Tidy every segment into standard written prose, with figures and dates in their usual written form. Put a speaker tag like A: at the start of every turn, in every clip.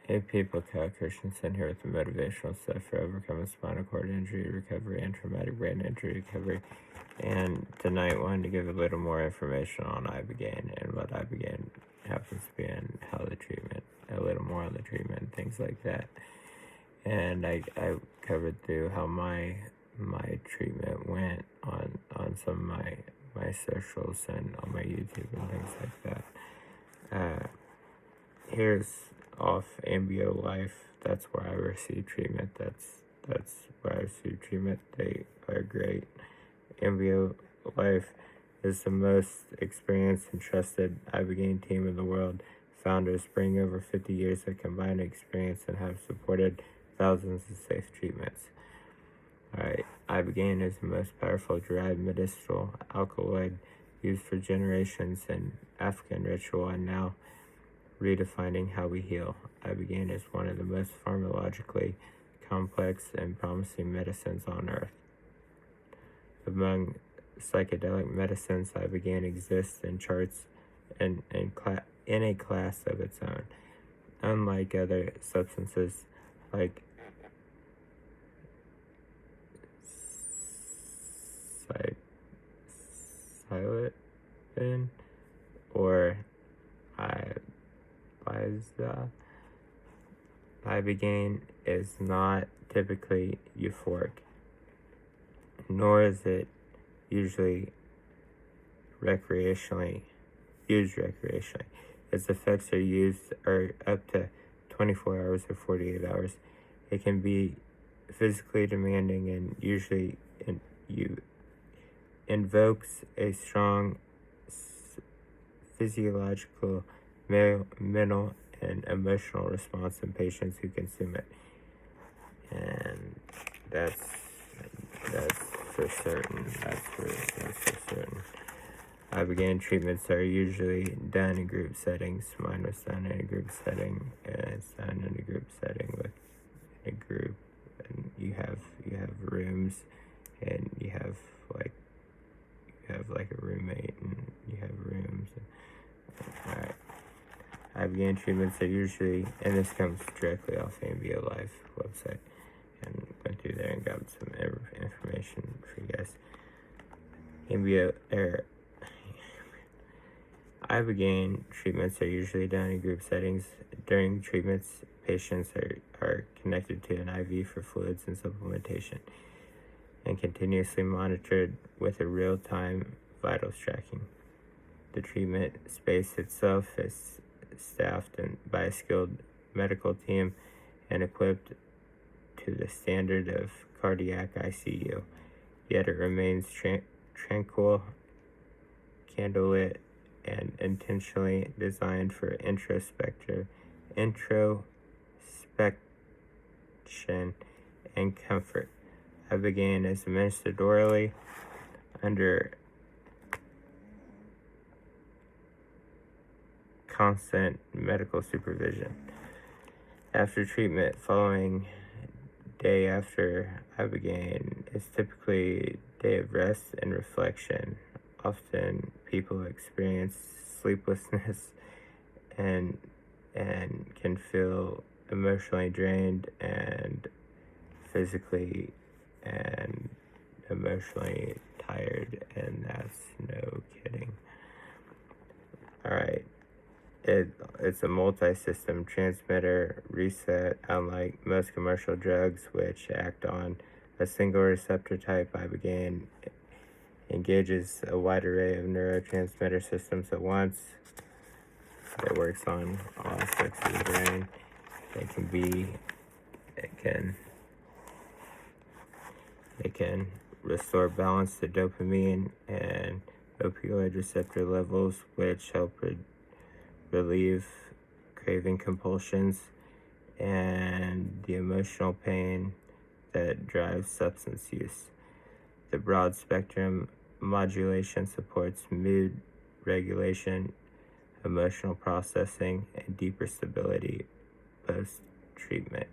A: Hey people, Kyle Christensen here with the motivational stuff for overcoming spinal cord injury recovery and traumatic brain injury recovery. And tonight, I wanted to give a little more information on Ibogaine and what Ibogaine happens to be and how the treatment, a little more on the treatment, things like that. And I covered through how my treatment went on some of my socials and on my YouTube and things like that. Here's off Ambio Life. That's where I receive treatment. That's where I receive treatment. They are great. Ambio Life is the most experienced and trusted Ibogaine team in the world. Founders bring over 50 years of combined experience and have supported thousands of safe treatments. Alright, Ibogaine is the most powerful derived medicinal alkaloid used for generations in African ritual and now redefining how we heal. Ibogaine is one of the most pharmacologically complex and promising medicines on earth. Among psychedelic medicines, Ibogaine exists in charts in a class of its own. Unlike other substances like psilocybin or Ibogaine is not typically euphoric, nor is it usually used recreationally. Its effects are up to 24 hours or 48 hours. It can be physically demanding and usually invokes a strong physiological, mental, and emotional response in patients who consume it. And that's for certain. That's for certain. Ibogaine treatments are usually done in group settings. Mine was done in a group setting, and it's done in a group setting with a group, and you have rooms, and you have like a roommate, and you have rooms. Alright. Ibogaine treatments are usually, and this comes directly off Ambio Life website, and went through there and got some information for you guys. Ibogaine treatments are usually done in group settings. During treatments, patients are connected to an IV for fluids and supplementation, and continuously monitored with a real-time vitals tracking. The treatment space itself is staffed by a skilled medical team and equipped to the standard of cardiac ICU, yet it remains tranquil, candlelit, and intentionally designed for introspection and comfort. Ibogaine is administered orally under constant medical supervision. After treatment, following day after Ibogaine is typically a day of rest and reflection. Often people experience sleeplessness and can feel emotionally drained and physically and emotionally tired, and that's no kidding. Alright. It's a multi-system transmitter reset. Unlike most commercial drugs, which act on a single receptor type, Ibogaine engages a wide array of neurotransmitter systems at once. It works on all aspects of the brain. It can restore balance to dopamine and opioid receptor levels, which help relieve craving compulsions and the emotional pain that drives substance use. The broad spectrum modulation supports mood regulation, emotional processing, and deeper stability post-treatment.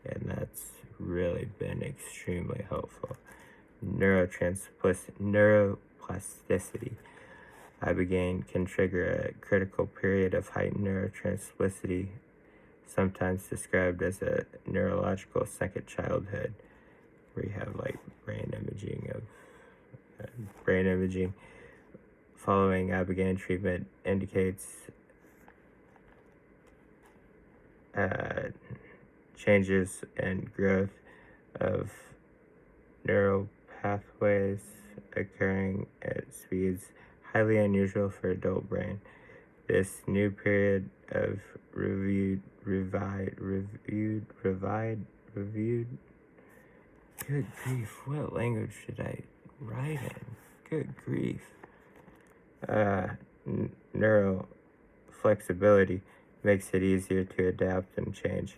A: And that's really been extremely helpful. Neuroplasticity. Ibogaine can trigger a critical period of heightened neuroplasticity sometimes described as a neurological second childhood, where you have like brain imaging following Ibogaine treatment indicates changes and growth of neural pathways occurring at speeds highly unusual for adult brain. This new period of reviewed. Good grief! What language did I write in? Good grief! Neural flexibility makes it easier to adapt and change.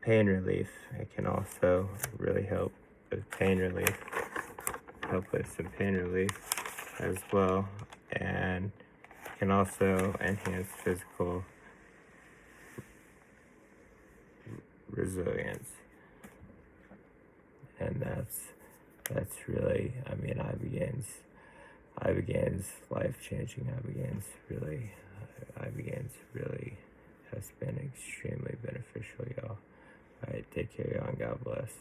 A: Pain relief. It can also really help with pain relief. Help with some pain relief as well, and can also enhance physical resilience. And that's really, I mean, Ibogaine's life-changing. Ibogaine's really has been extremely beneficial, y'all. All right, take care, y'all, and God bless.